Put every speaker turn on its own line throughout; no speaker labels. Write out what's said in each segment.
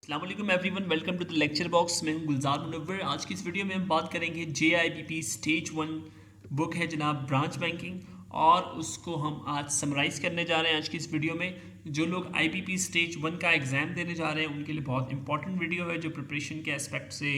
अस्सलाम everyone, welcome to the lecture box. मैं हूं गुलजार मुनव्वर। आज की इस वीडियो में हम बात करेंगे JIBP स्टेज 1 बुक है जनाब, ब्रांच बैंकिंग, और उसको हम आज समराइज़ करने जा रहे हैं। आज की इस वीडियो में जो लोग IBP स्टेज 1 का एग्ज़ाम देने जा रहे हैं उनके लिए बहुत इंपॉर्टेंट वीडियो है, जो प्रिपरेशन के एस्पेक्ट से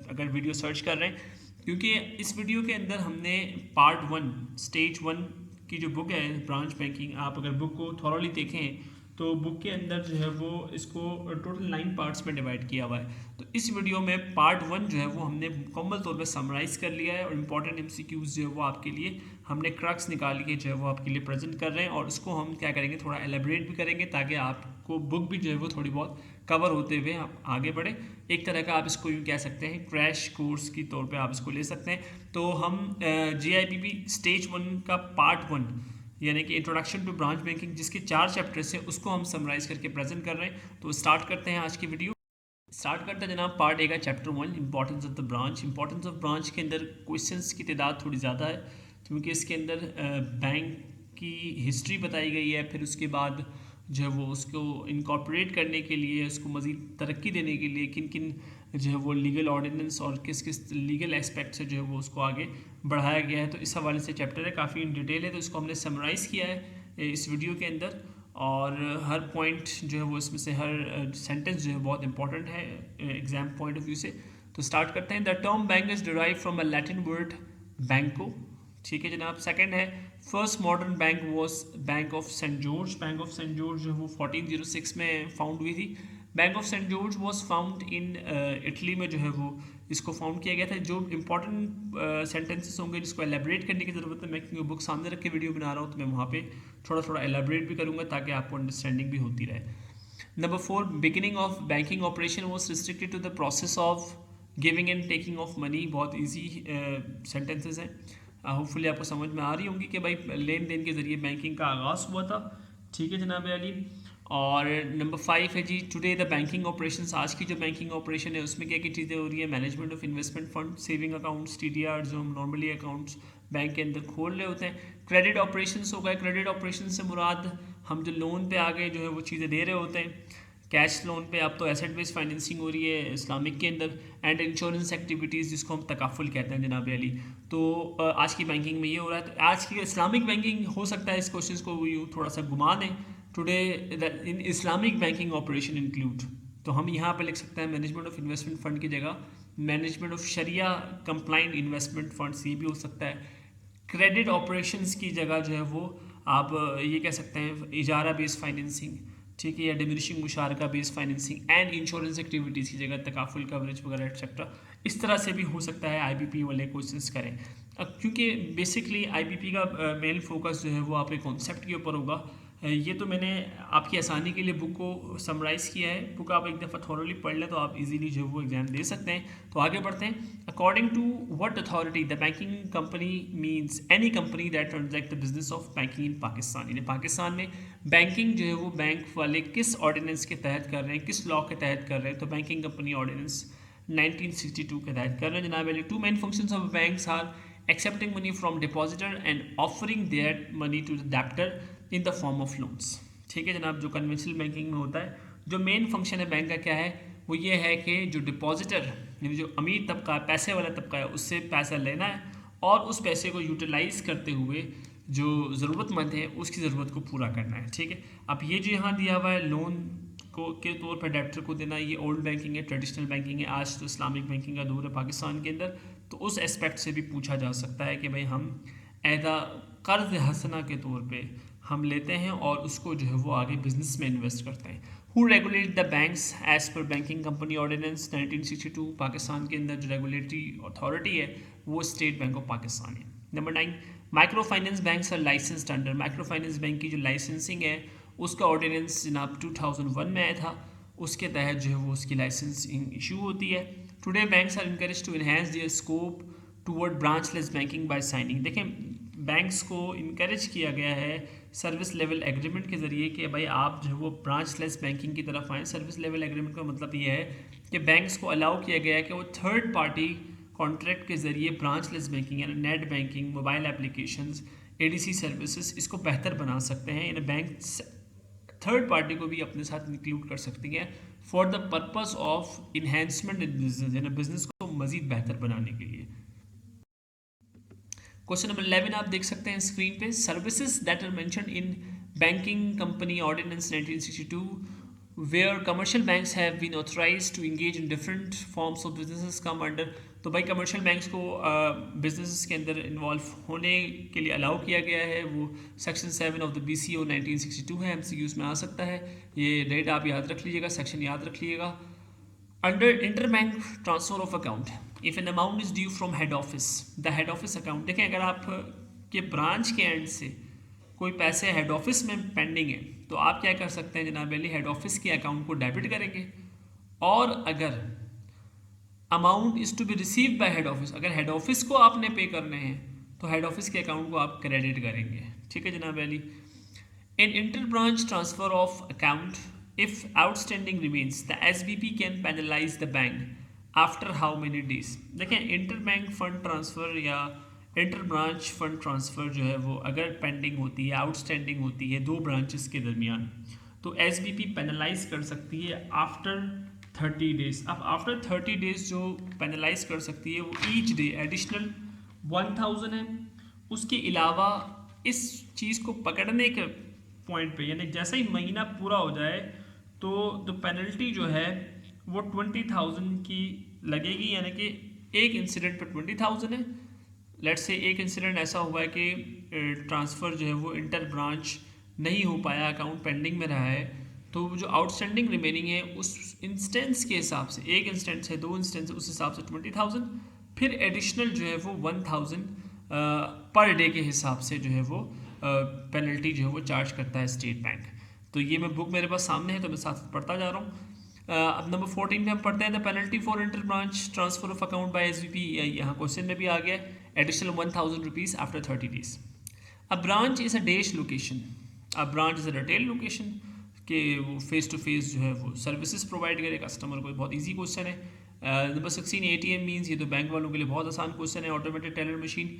अगर वीडियो सर्च कर रहे हैं, क्योंकि इस वीडियो के अंदर हमने पार्ट 1 स्टेज 1 की जो बुक है ब्रांच बैंकिंग, आप अगर बुक को थॉरली देखें तो बुक के अंदर जो है वो इसको टोटल 9 पार्ट्स में डिवाइड किया हुआ है। तो इस वीडियो में पार्ट 1 जो है वो हमने मुकम्मल तौर पे समराइज़ कर लिया है, और इंपॉर्टेंट MCQs जो है वो आपके लिए हमने क्रक्स निकाल के जो है वो आपके लिए प्रेजेंट कर रहे हैं, और उसको हम क्या करेंगे, थोड़ा एलेबरेट भी करेंगे ताकि आपको बुक भी जो है वो थोड़ी बहुत कवर होते हुए आप आगे बढ़े। एक तरह का आप इसको यूँ कह सकते हैं क्रैश कोर्स की तौर पर आप इसको ले सकते हैं। तो हम JIBP स्टेज 1 का पार्ट 1 यानी कि इंट्रोडक्शन टू ब्रांच बैंकिंग, जिसके 4 चैप्टर्स हैं, उसको हम समराइज़ करके प्रेजेंट कर रहे हैं। तो स्टार्ट करते हैं आज की वीडियो। स्टार्ट करते हैं जनाब पार्ट ए का chapter 1, importance of the branch. Importance of branch के अंदर क्वेश्चंस की तादाद थोड़ी ज़्यादा है, क्योंकि इसके अंदर बैंक की हिस्ट्री बताई गई है, फिर उसके बाद जो है वो उसको इनकॉर्पोरेट करने के लिए, उसको मज़ीद तरक्की देने के लिए किन किन जो है वो लीगल ऑर्डिनेंस और किस किस लीगल एस्पेक्ट से जो है वो उसको आगे बढ़ाया गया है। तो इस हवाले से चैप्टर है, काफ़ी इन डिटेल है, तो इसको हमने समराइज़ किया है इस वीडियो के अंदर, और हर पॉइंट जो है वो इसमें से हर सेंटेंस जो है बहुत इंपॉर्टेंट है एग्जाम पॉइंट ऑफ व्यू से। तो स्टार्ट करते हैं। The term bank is derive from a Latin word banco. ठीक है जनाब। सेकंड है, first modern bank was bank of Saint George. Bank of Saint George जो है वो 1406 में फाउंड हुई थी। Bank of Saint George was found in Italy में जो है वो इसको फाउंड किया गया था। जो इंपॉर्टेंट सेंटेंसेस होंगे जिसको एलेबरेट करने की ज़रूरत है, मैं क्योंकि बुक सामने रख के वीडियो बना रहा हूँ, तो मैं वहाँ पे थोड़ा थोड़ा एलेबरेट भी करूँगा ताकि आपको अंडरस्टैंडिंग भी होती रहे। Number 4, beginning of banking operation was restricted to the process of giving and taking of money. बहुत ईजी सेंटेंसेस हैं, होपफुली आपको समझ में आ रही होंगी कि भाई लेन देन के ज़रिए बैंकिंग का आगाज़ हुआ था। ठीक है जनाब अली। और नंबर 5 है जी, टुडे द बैंकिंग ऑपरेशंस। आज की जो बैंकिंग ऑपरेशन है उसमें क्या क्या चीज़ें हो रही है, management of investment fund, saving accounts, TDR, जो हम नॉर्मली अकाउंट्स बैंक के अंदर खोल रहे होते हैं। क्रेडिट ऑपरेशंस हो गए। क्रेडिट ऑपरेशन से मुराद हम जो लोन पे आगे जो है वो चीज़ें दे रहे होते हैं, कैश लोन पे। अब तो एसेट बेस्ड फाइनेंसिंग हो रही है इस्लामिक के अंदर, एंड इंश्योरेंस एक्टिविटीज़ जिसको हम तकाफुल कहते हैं जनाब अली। तो आज की बैंकिंग में ये हो रहा है। तो आज की इस्लामिक बैंकिंग हो सकता है इस क्वेश्चन को यूँ थोड़ा सा घुमा दें, today in Islamic banking operation include. तो हम यहाँ पे लिख सकते हैं मैनेजमेंट ऑफ इन्वेस्टमेंट फ़ंड की जगह management of sharia compliant investment funds, ये भी हो सकता है। क्रेडिट ऑपरेशंस की जगह जो है वो आप ये कह सकते हैं इजारा बेस्ड फाइनेंसिंग, ठीक है, या डिमिनिशिंग मुशारका based financing, and insurance activities की जगह तकाफुल कवरेज वगैरह एक्सेट्रा। इस तरह से भी हो सकता है IBP वाले क्वेश्चंस करें। क्योंकि बेसिकली IBP का मेन फोकस जो है वो आपके कॉन्सेप्ट के ऊपर होगा। ये तो मैंने आपकी आसानी के लिए बुक को समराइज़ किया है। बुक आप एक दफ़ा थॉरली पढ़ लें तो आप इजीली जो है वो एग्जाम दे सकते हैं। तो आगे बढ़ते हैं। According to what authority the banking company means any company that transact the business of banking in Pakistan. यानी पाकिस्तान में बैंकिंग जो है वो बैंक वाले किस ऑर्डिनेंस के तहत कर रहे हैं, किस लॉ के तहत कर रहे हैं। तो बैंकिंग कंपनी ऑर्डिनेंस 1962 के तहत कर रहे हैं जनाब। Two main functions of banks are accepting money from depositor and offering their money to the debtor in the form of loans। ठीक है जनाब। जो कन्वेंशनल बैंकिंग में होता है, जो मेन फंक्शन है बैंक का क्या है, वो ये है कि जो डिपॉजिटर यानी जो अमीर तबका है, पैसे वाला तबका है, उससे पैसा लेना है और उस पैसे को यूटिलाइज़ करते हुए जो ज़रूरतमंद है उसकी ज़रूरत को पूरा करना है। ठीक है। अब ये जो यहाँ दिया हुआ है लोन को के तौर पर डेप्टर को देना, ये ओल्ड बैंकिंग है, ट्रेडिशनल बैंकिंग है। आज तो इस्लामिक बैंकिंग का दौर है पाकिस्तान के अंदर, तो उस एस्पेक्ट से भी पूछा जा सकता है कि भाई हम एदा कर्ज हसना के तौर पे हम लेते हैं और उसको जो है वो आगे बिजनेस में इन्वेस्ट करते हैं। Who regulate the banks as per banking company ordinance 1962। Pakistan के अंदर जो रेगुलेटरी अथॉरिटी है वो स्टेट बैंक ऑफ पाकिस्तान है। Number 9, micro finance banks are licensed under. Micro finance bank की जो लाइसेंसिंग है उसका ऑर्डिनेंस जनाब 2001 में आया था, उसके तहत जो है वो उसकी लाइसेंसिंग इशू होती है। Today banks are encourage to enhance their scope toward branchless banking by signing. देखें, बैंक्स को इनकरेज किया गया है सर्विस लेवल एग्रीमेंट के ज़रिए कि भाई आप जो है वो ब्रांचलेस बैंकिंग की तरफ आएँ। सर्विस लेवल एग्रीमेंट का मतलब ये है कि बैंक्स को अलाउ किया गया है कि वो थर्ड पार्टी कॉन्ट्रैक्ट के ज़रिए ब्रांचलेस बैंकिंग यानी net banking, mobile applications, ADC services इसको बेहतर बना सकते हैं इन बैंक थर्ड पार्टी को भी अपने साथ इंक्लूड कर सकती हैं for the purpose of enhancement in business, यानी बिजनेस को मजीद बेहतर बनाने के लिए। क्वेश्चन नंबर 11 आप देख सकते हैं स्क्रीन पे, services that are mentioned in banking company ordinance 1962 where commercial banks have been authorized to engage in different forms of businesses come under। तो भाई कमर्शियल बैंक्स को बिजनेस के अंदर इन्वॉल्व होने के लिए अलाउ किया गया है, वो सेक्शन 7 ऑफ द BCO 1962 है, MCQs में आ सकता है, ये डेट आप याद रख लीजिएगा, सेक्शन याद रख लीजिएगा। Under interbank transfer of account if an amount is due from head office, the head office account, देखें अगर आप के ब्रांच के एंड से कोई पैसे हेड ऑफिस में पेंडिंग है तो आप क्या कर सकते हैं जनाब अली, हेड ऑफिस के अकाउंट को डेबिट करेंगे, और अगर amount is to be receive by head office, अगर हेड ऑफिस को आपने पे करने हैं तो हेड ऑफिस के अकाउंट को आप क्रेडिट करेंगे। ठीक है जनाब Ali. In inter branch transfer of account if outstanding remains the SBP can penalize the bank after how many days. देखें इंटर बैंक फंड ट्रांसफ़र या इंटर ब्रांच फंड ट्रांसफ़र जो है वो अगर पेंडिंग होती है, आउटस्टैंडिंग होती है दो ब्रांचेस के दरमियान, तो SBP पेनलाइज कर सकती है आफ्टर 30 डेज। अब आफ्टर 30 डेज जो पेनलाइज कर सकती है वो ईच डे एडिशनल 1000 है। उसके अलावा इस चीज़ को पकड़ने के पॉइंट पे, यानी जैसे ही महीना पूरा हो जाए तो पेनल्टी जो है वो 20,000 की लगेगी, यानी कि एक इंसिडेंट पर 20,000 है। लेट्स से एक इंसिडेंट ऐसा हुआ है कि ट्रांसफ़र जो है वो इंटर ब्रांच नहीं हो पाया, अकाउंट पेंडिंग में रहा है, तो जो आउटस्टैंडिंग रिमेनिंग है उस इंस्टेंस के हिसाब से, एक इंस्टेंस है, दो इंस्टेंस, उस हिसाब से 20,000, फिर एडिशनल जो है वो 1,000 पर डे के हिसाब से जो है वो पेनल्टी जो है वो चार्ज करता है स्टेट बैंक। तो ये मैं बुक मेरे पास सामने है तो मैं साथ पढ़ता जा रहा हूँ। अब नंबर 14 में हम पढ़ते हैं the penalty for inter branch transfer of account by SBP, यहाँ क्वेश्चन में भी आ गया, additional 1,000 rupees after 30 days. A branch is a dash location, a branch is a retail location कि वो फेस टू फेस जो है वो सर्विसेज प्रोवाइड करे कस्टमर को। बहुत ईजी क्वेश्चन है। नंबर 16 ATM मीन्स, ये तो बैंक वालों के लिए बहुत आसान क्वेश्चन है, automated teller machine.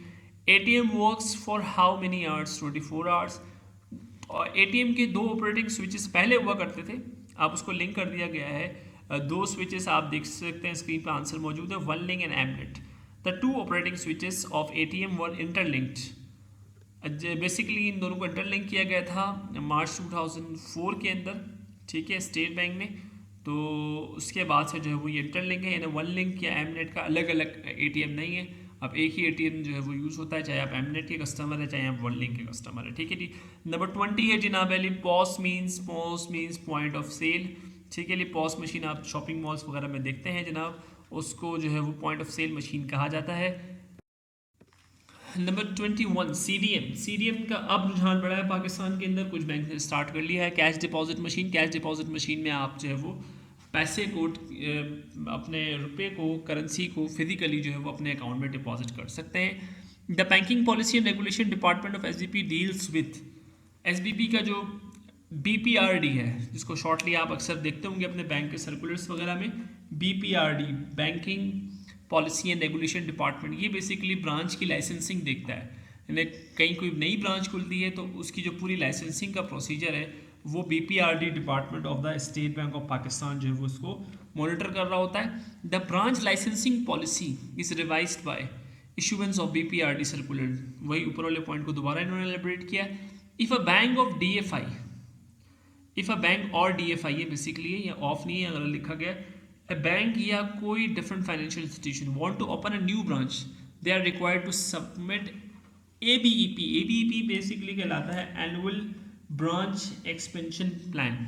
ATM works for how many hours, 24 hours. और ATM के दो ऑपरेटिंग स्विचेस पहले हुआ करते थे, आप उसको लिंक कर दिया गया है। दो स्विचेस आप देख सकते हैं स्क्रीन पर, आंसर मौजूद है, one link and MNET. The two operating switches of ATM were interlinked. Basically इन दोनों को इंटरलिंक किया गया था मार्च 2004 के अंदर, ठीक है, स्टेट बैंक ने। तो उसके बाद से जो है वो ये इंटरलिंक है, यानी वन लिंक या एमनेट का अलग अलग ATM नहीं है। अब एक ही ATM जो है वो यूज़ होता है, चाहे आप एमनेट के कस्टमर है चाहे आप वन लिंक के कस्टमर है। ठीक है जी। नंबर 20 है जनाब Ali, POS means point of sale. ठीक है जी, पॉस मशीन आप शॉपिंग मॉल्स वगैरह में देखते हैं जनाब, उसको जो है वो पॉइंट ऑफ सेल मशीन कहा जाता है। नंबर 21 CDM का अब रुझान बढ़ा है पाकिस्तान के अंदर, कुछ बैंक ने स्टार्ट कर लिया है। Cash deposit machine, cash deposit machine में आप जो है वो पैसे को, अपने रुपए को, करेंसी को फिजिकली जो है वो अपने अकाउंट में डिपॉजिट कर सकते हैं। The banking policy and regulation department of SBP deals with, SBP का जो BPRD है, जिसको शॉर्टली आप अक्सर देखते होंगे अपने बैंक के सर्कुलर्स वगैरह में, BPRD banking policy and regulation department, ये बेसिकली ब्रांच की लाइसेंसिंग देखता है। यानी कहीं कोई नई ब्रांच खुलती है तो उसकी जो पूरी लाइसेंसिंग का प्रोसीजर है वो BPRD department of the State Bank of Pakistan जो है वो उसको मॉनिटर कर रहा होता है। The branch licensing policy is revised by issuance of BPRD circular, वही ऊपर वाले पॉइंट को दोबारा इन्होंने एलैबोरेट किया। If a bank of DFI, if a bank और DFI है बेसिकली, ये ऑफ नहीं है अगर लिखा गया, a bank या कोई different financial institution want to open a new branch, they are required to submit ABEP। ABEP basically कहलाता है annual branch expansion plan।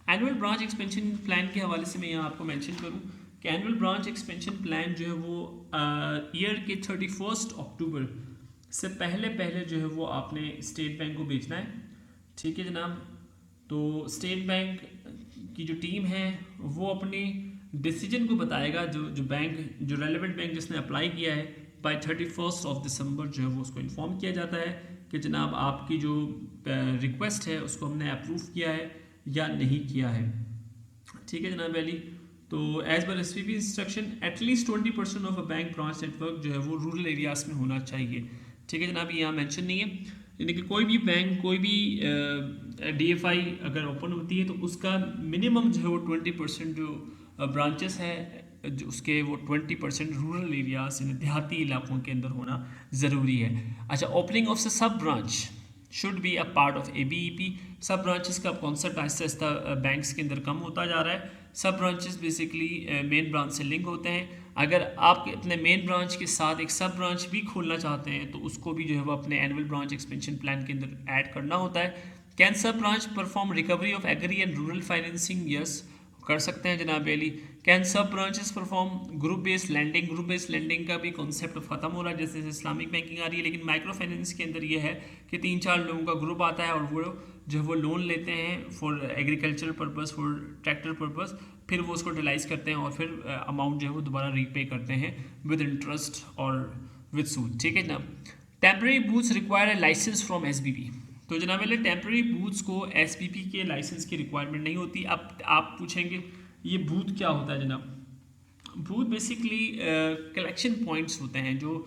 annual branch expansion plan के हवाले से मैं यहाँ आपको mention करूँ कि annual branch expansion plan जो है वो ईयर के 31 अक्टूबर से पहले जो है वो आपने स्टेट बैंक को भेजना है। ठीक है जनाब। तो स्टेट बैंक की जो टीम है वो अपनी डिसीजन को बताएगा, जो बैंक, जो रेलेवेंट बैंक जिसने अप्लाई किया है, बाय 31 ऑफ दिसंबर जो है वो उसको इन्फॉर्म किया जाता है कि जनाब आपकी जो रिक्वेस्ट है उसको हमने अप्रूव किया है या नहीं किया है। ठीक है जनाब अली। तो as per SBP instruction at least 20% of a bank branch network जो है वो रूरल एरियाज में होना चाहिए। ठीक है जनाब, यहाँ मेंशन नहीं है। यानी कि कोई भी बैंक, कोई भी DFI अगर ओपन होती है तो उसका मिनिमम जो है वो 20% जो ब्रांचेस है जो उसके वो 20% रूरल एरियाज यानी देहाती इलाकों के अंदर होना ज़रूरी है। अच्छा, ओपनिंग ऑफ सब branch should be a part of ABEP। सब ब्रांचेस का कॉन्सेप्ट आहिस्ता आहिस्ता बैंक्स के अंदर कम होता जा रहा है। सब ब्रांचेस बेसिकली मेन ब्रांच से लिंक होते हैं। अगर आप अपने मेन ब्रांच के साथ एक सब ब्रांच भी खोलना चाहते हैं तो उसको भी जो है वो अपने एनुअल ब्रांच एक्सपेंशन प्लान के अंदर ऐड करना होता है। Can sub branch perform recovery of agri and rural financing? Yes, कर सकते हैं जनाब Ali. Can sub branches perform group based lending? Group based lending का भी कॉन्सेप्ट खत्म हो रहा है, जैसे इस्लामिक बैंकिंग आ रही है, लेकिन माइक्रो फाइनेंस के अंदर ये है कि 3-4 लोगों का ग्रुप आता है और वो जो है वो लोन लेते हैं for agricultural purpose, for tractor purpose, फिर वो उसको यूटिलाइज करते हैं और फिर अमाउंट जो है वो दोबारा रीपे करते हैं विद इंटरेस्ट और विद सूद। ठीक है जनाब। Temporary booths require a licence from SBP। तो जनाब वाले टेम्परेरी बूथ्स को SBP के लाइसेंस की रिक्वायरमेंट नहीं होती। अब आप पूछेंगे ये बूथ क्या होता है जनाब? बूथ बेसिकली कलेक्शन पॉइंट्स होते हैं जो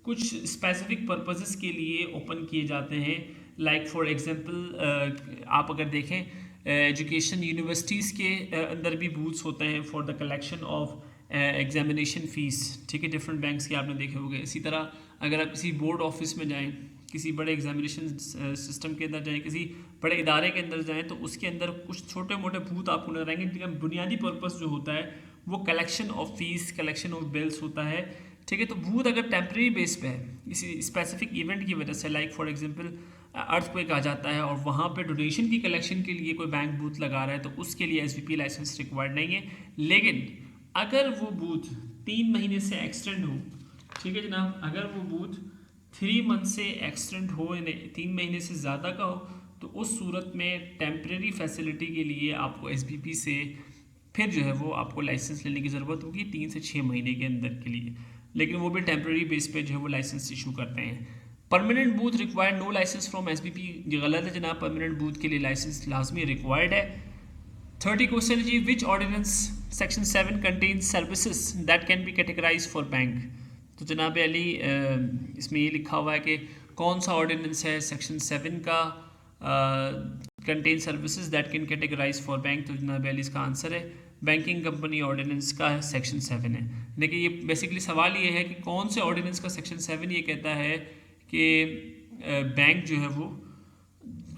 कुछ स्पेसिफिक पर्पसेस के लिए ओपन किए जाते हैं। लाइक फॉर एग्जांपल आप अगर देखें एजुकेशन यूनिवर्सिटीज़ के अंदर भी बूथ्स होते हैं for the collection of examination fees. ठीक है, डिफरेंट बैंक्स के आपने देखे होंगे। इसी तरह अगर आप किसी बोर्ड ऑफिस में जाएं, किसी बड़े एग्जामिनेशन सिस्टम के अंदर जाएं, किसी बड़े इदारे के अंदर जाएं, तो उसके अंदर कुछ छोटे मोटे बूथ आपको नजर आएंगे जिनका बुनियादी पर्पस जो होता है वो collection of fees, collection of bills होता है। ठीक है, तो बूथ अगर टेम्प्रेरी बेस पे है किसी स्पेसिफिक इवेंट की वजह से, लाइक फॉर एग्जांपल अर्थक्वेक आ जाता है और वहाँ पे डोनेशन की कलेक्शन के लिए कोई बैंक बूथ लगा रहा है, तो उसके लिए SBP लाइसेंस रिक्वायर्ड नहीं है। लेकिन अगर वो बूथ 3 महीने से एक्सटेंड हो, ठीक है जनाब, अगर वो बूथ 3 मंथ से एक्सटेंड हो, यानी 3 महीने से ज़्यादा का हो, तो उस सूरत में टेम्प्रेरी फैसिलिटी के लिए आपको SBP से फिर जो है वो आपको लाइसेंस लेने की ज़रूरत होगी 3 से 6 महीने के अंदर के लिए। लेकिन वो भी टेम्प्रेरी बेस पे जो है वो लाइसेंस इशू करते हैं। Permanent booth required no licence from SBP, ये गलत है जनाब। परमानेंट बूथ के लिए लाइसेंस लाजमी रिक्वायर्ड है। 30 क्वेश्चन जी, which ordinance section 7 contains services that can be categorise for bank? तो जनाब अली इसमें ये लिखा हुआ है कि कौन सा ऑर्डिनेंस है सेक्शन 7 का contain services that can categorise for bank? तो जनाब अली इसका आंसर है बैंकिंग कंपनी ऑर्डिनेंस का सेक्शन 7 है। देखिए ये बेसिकली सवाल ये है कि कौन से ऑर्डिनेंस का सेक्शन 7 ये कहता है कि बैंक जो है वो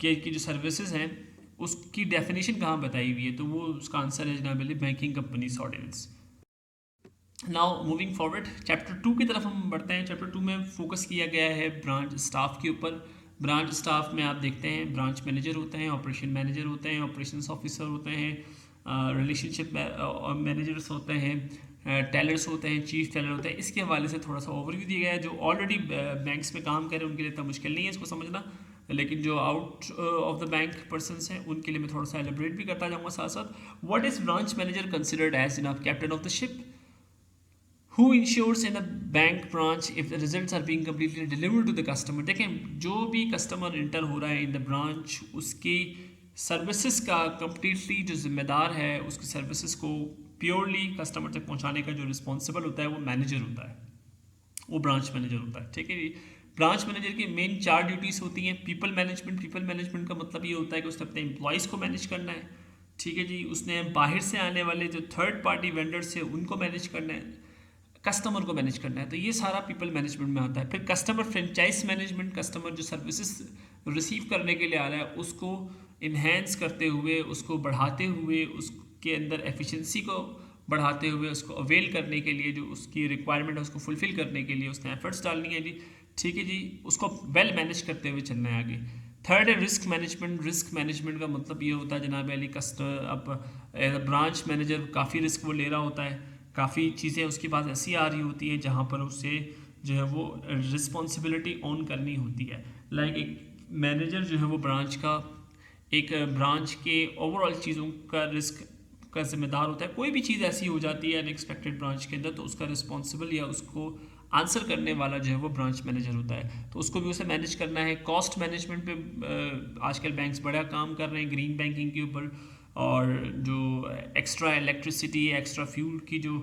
की जो सर्विसेज हैं उसकी डेफिनेशन कहाँ बताई हुई है, तो वो उसका आंसर है जनाब Ali banking companies ordinance. Now moving forward chapter 2 की तरफ हम बढ़ते हैं। चैप्टर 2 में फोकस किया गया है ब्रांच स्टाफ के ऊपर। ब्रांच स्टाफ में आप देखते हैं ब्रांच मैनेजर होते हैं, ऑपरेशन मैनेजर होते हैं, ऑपरेशंस ऑफिसर होते हैं, रिलेशनशिप मैनेजर्स होते हैं, टेलर्स होते हैं, चीफ टेलर होते हैं। इसके हवाले से थोड़ा सा ओवरव्यू दिया गया है। जो ऑलरेडी बैंक्स में काम कर रहे हैं उनके लिए इतना मुश्किल नहीं है इसको समझना, लेकिन जो out of the bank persons हैं उनके लिए मैं थोड़ा सा एलिब्रेट भी करता जाऊँगा साथ साथ। What is branch manager considered as जनाब captain of the ship? Who ensures in a bank branch if the results are being completely delivered to the customer? देखें जो भी कस्टमर इंटर हो रहा है इन द ब्रांच उसकी सर्विसेज का completely जो जिम्मेदार है उसकी सर्विसेज को प्योरली कस्टमर तक पहुंचाने का जो रिस्पॉन्सिबल होता है वो मैनेजर होता है, वो ब्रांच मैनेजर होता है। ठीक है जी। ब्रांच मैनेजर की मेन 4 ड्यूटीज़ होती हैं। पीपल मैनेजमेंट, पीपल मैनेजमेंट का मतलब ये होता है कि उसने अपने एम्प्लॉयज़ को मैनेज करना है। ठीक है जी। उसने बाहर से आने वाले जो थर्ड पार्टी वेंडर्स हैं उनको मैनेज करना है, कस्टमर को मैनेज करना है, तो ये सारा पीपल मैनेजमेंट में आता है। फिर कस्टमर फ्रेंचाइज मैनेजमेंट, कस्टमर जो सर्विसेज रिसीव करने के लिए आ रहा है उसको इन्हेंस करते हुए, उसको बढ़ाते हुए, उसके अंदर एफिशिएंसी को बढ़ाते हुए, उसको अवेल करने के लिए जो उसकी रिक्वायरमेंट है उसको फुलफिल करने के लिए उसने एफर्ट्स डालनी है जी। ठीक है जी। उसको वेल मैनेज करते हुए चलना है आगे। थर्ड है रिस्क मैनेजमेंट। रिस्क मैनेजमेंट का मतलब ये होता है जनाब अली अब ब्रांच मैनेजर काफ़ी रिस्क वो ले रहा होता है, काफ़ी चीज़ें उसके पास ऐसी आ रही होती है जहाँ पर उससे जो है वो रिस्पॉन्सिबिलिटी ऑन करनी होती है। लाइक एक मैनेजर जो है वो ब्रांच का एक ब्रांच के ओवरऑल चीज़ों का रिस्क का जिम्मेदार होता है। कोई भी चीज़ ऐसी हो जाती है अनएक्सपेक्टेड ब्रांच के अंदर तो उसका रिस्पॉन्सिबल या उसको आंसर करने वाला जो है वो ब्रांच मैनेजर होता है, तो उसको भी उसे मैनेज करना है। कॉस्ट मैनेजमेंट पे आजकल बैंक्स बड़ा काम कर रहे हैं ग्रीन बैंकिंग के ऊपर। और जो एक्स्ट्रा इलेक्ट्रिसिटी एक्स्ट्रा फ्यूल की जो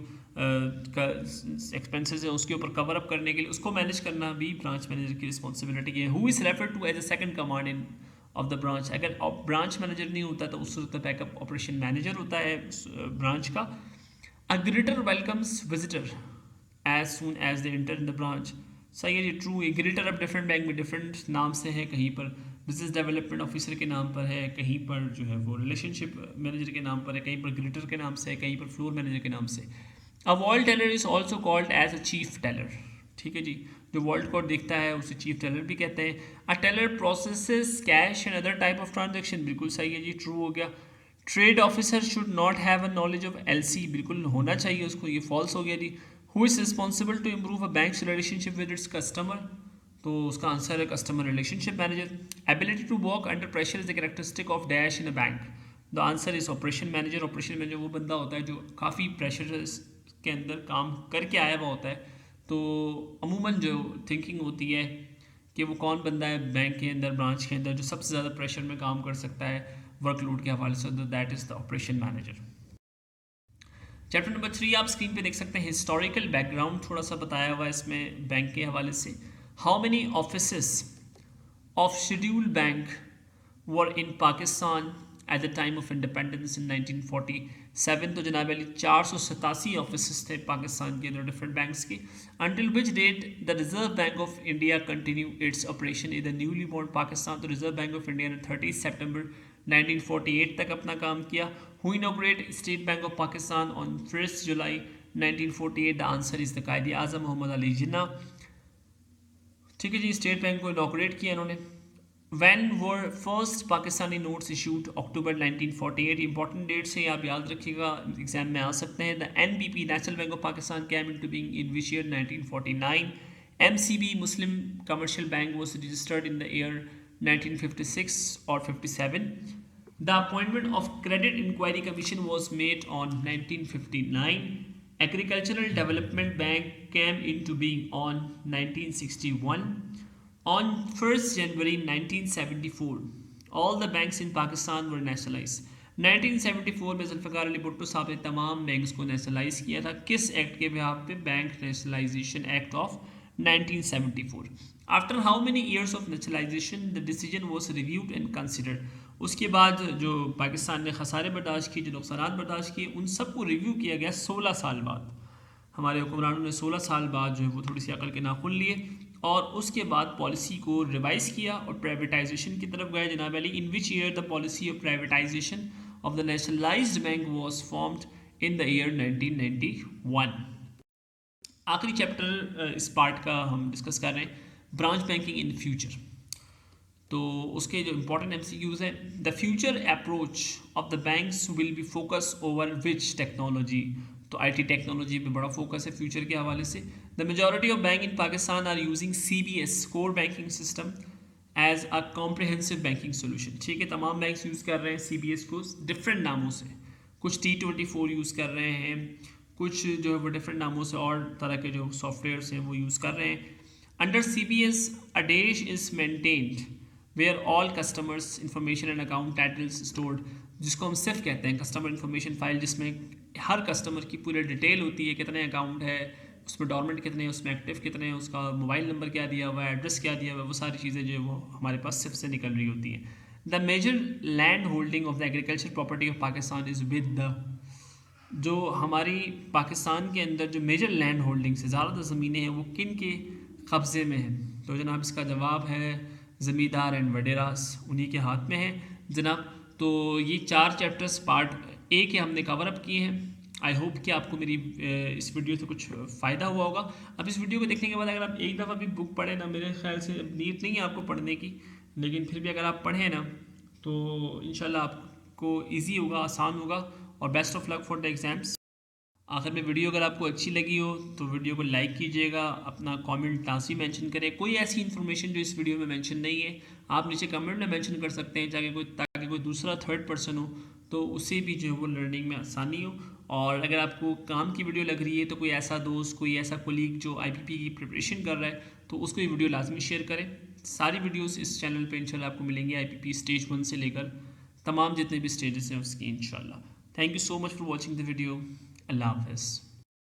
एक्सपेंसेस है उसके ऊपर कवर अप करने के लिए उसको मैनेज करना भी ब्रांच मैनेजर की रिस्पॉन्सिबिलिटी है। Who is refer to as a second command in of the branch. अगर ब्रांच मैनेजर नहीं होता तो उस सूरत में बैकअप ऑपरेशन मैनेजर होता है ब्रांच का। A greeter welcomes visitor as soon as they enter in the branch. सही है जी, ट्रू। ये ग्रीटर अब डिफरेंट बैंक में डिफरेंट नाम से है, कहीं पर बिजनेस डेवलपमेंट ऑफिसर के नाम पर है, कहीं पर जो है वो रिलेशनशिप मैनेजर के नाम पर है, कहीं पर ग्रीटर के नाम से है, कहीं पर फ्लोर मैनेजर के नाम से। A vault teller is also called as a chief teller. ठीक है जी, जो वॉल्ट कोड देखता है उसे चीफ टेलर भी कहते हैं। A teller processes cash and other type of transaction. बिल्कुल सही है जी, ट्रू हो गया। Trade officer should not have a knowledge of LC. बिल्कुल होना चाहिए उसको, ये फॉल्स हो गया जी। Who is responsible to improve a bank's relationship with its customer. तो उसका आंसर है customer relationship manager. Ability to work under pressure is the characteristic of dash in a bank. The answer is operation manager. Operation manager वो बंदा होता है जो काफ़ी pressure के अंदर काम करके आया हुआ होता है। तो अमूमन जो थिंकिंग होती है कि वो कौन बंदा है बैंक के अंदर ब्रांच के अंदर जो सबसे ज़्यादा प्रेशर में काम कर सकता है वर्कलोड के हवाले से, that is the operation manager. Chapter number 3 आप स्क्रीन पे देख सकते हैं। हिस्टोरिकल बैकग्राउंड थोड़ा सा बताया हुआ है इसमें बैंक के हवाले से। How many offices of scheduled bank were in Pakistan at the time of independence in 1947। तो जनाब अली 487 ऑफिस थे पाकिस्तान के अंदर डिफरेंट बैंक्स के। Until which date the reserve bank of India continue its operation in the newly born Pakistan. तो reserve bank of India ने 30 सितंबर 1948 तक अपना काम किया। Who inaugurate State Bank of Pakistan on 1 July 1948। The answer is the Quaid Azam Mohammad Ali Jinnah. ठीक है जी, स्टेट बैंक को इनॉग्रेट किया इन्होंने। When were first Pakistani notes issued? October 1948। Important dates हैं, आप याद रखिएगा, एग्जाम में आ सकते हैं। The NBP national bank of Pakistan came into being in which year? 1949। MCB Muslim Commercial Bank was registered in the year 1956 or 57। The appointment of Credit Inquiry Commission was made on 1959। Agricultural Development Bank came into being on 1961। On 1st January 1974, all the banks in Pakistan were nationalized। 1974 में जुल्फ़िकार अली भुट्टो साहब ने तमाम banks को nationalise किया था। किस act के behalf पे? Bank nationalisation act of 1974। After how many years of nationalisation the decision was reviewed and considered. उसके बाद जो पाकिस्तान ने खसारे बर्दाश्त किए, जो नुकसान बर्दाश्त किए, उन सबको रिव्यू किया गया 16 साल बाद। हमारे हुक्मरानों ने 16 साल बाद जो है वो थोड़ी सी अकल के नाखून लिए और उसके बाद पॉलिसी को रिवाइज किया और प्राइवेटाइजेशन की तरफ गए जनाब Ali. In which year the policy of privatization of the nationalized bank was formed? In the year 1991। आखिरी चैप्टर इस पार्ट का हम डिस्कस कर रहे हैं, ब्रांच बैंकिंग इन फ्यूचर। तो उसके जो इंपॉर्टेंट MCQs हैं, the future approach of the banks will be focus over which technology. तो IT टेक्नोलॉजी पे बड़ा फोकस है फ्यूचर के हवाले से। The majority of bank in Pakistan are using CBS core banking system as a comprehensive banking solution. ठीक है, तमाम बैंक्स यूज़ कर रहे हैं CBS को डिफरेंट नामों से। कुछ T24 यूज़ कर रहे हैं, कुछ जो है वो डिफरेंट नामों से और तरह के जो सॉफ्टवेयर्स हैं वो यूज़ कर रहे हैं। Under CBS a dash is maintained where all customers information and account titles stored। जिसको हम सिर्फ कहते हैं कस्टमर इन्फॉर्मेशन फाइल, जिसमें हर कस्टमर की पूरी डिटेल होती है, कितने अकाउंट है, उसमें डॉर्मेंट कितने हैं, उसमें एक्टिव कितने हैं, उसका मोबाइल नंबर क्या दिया हुआ है, एड्रेस क्या दिया हुआ है, वो सारी चीज़ें जो है वो हमारे पास सिर्फ से निकल रही होती हैं। The major land holding of the agriculture property of Pakistan is with the. जो हमारी पाकिस्तान के अंदर जो मेजर लैंड होल्डिंग से ज़्यादा ज़मीनें हैं वो किन के कब्ज़े में हैं? तो जनाब इसका जवाब है ज़मींदार एंड वडेरास, उन्हीं के हाथ में है जनाब। तो ये 4 चैप्टर्स पार्ट A के हमने कवर अप किए हैं। आई होप कि आपको मेरी इस वीडियो से कुछ फ़ायदा हुआ होगा। अब इस वीडियो को देखने के बाद अगर आप एक दफ़ा भी बुक पढ़ें ना, मेरे ख्याल से नीयत नहीं है आपको पढ़ने की, लेकिन फिर भी अगर आप पढ़ें ना तो इंशाल्लाह आपको ईजी होगा, आसान होगा। और best of luck for the exams. आखिर में वीडियो अगर आपको अच्छी लगी हो तो वीडियो को लाइक कीजिएगा, अपना कमेंट लाजमी मेंशन करें। कोई ऐसी इन्फॉर्मेशन जो इस वीडियो में मेंशन नहीं है आप नीचे कमेंट में मेंशन कर सकते हैं, ताकि कोई दूसरा थर्ड पर्सन हो तो उसे भी जो है वो लर्निंग में आसानी हो। और अगर आपको काम की वीडियो लग रही है तो कोई ऐसा दोस्त, कोई ऐसा कोलीग जो IPP की प्रिपरेशन कर रहा है तो उसको ये वीडियो लाजमी शेयर करें। सारी वीडियोज़ इस चैनल पर इंशाल्लाह आपको मिलेंगी IPP स्टेज 1 से लेकर तमाम जितने भी स्टेजेस हैं उसकी इंशाल्लाह। Thank you so much for watching the video. अल्लाह हाफ़िज़।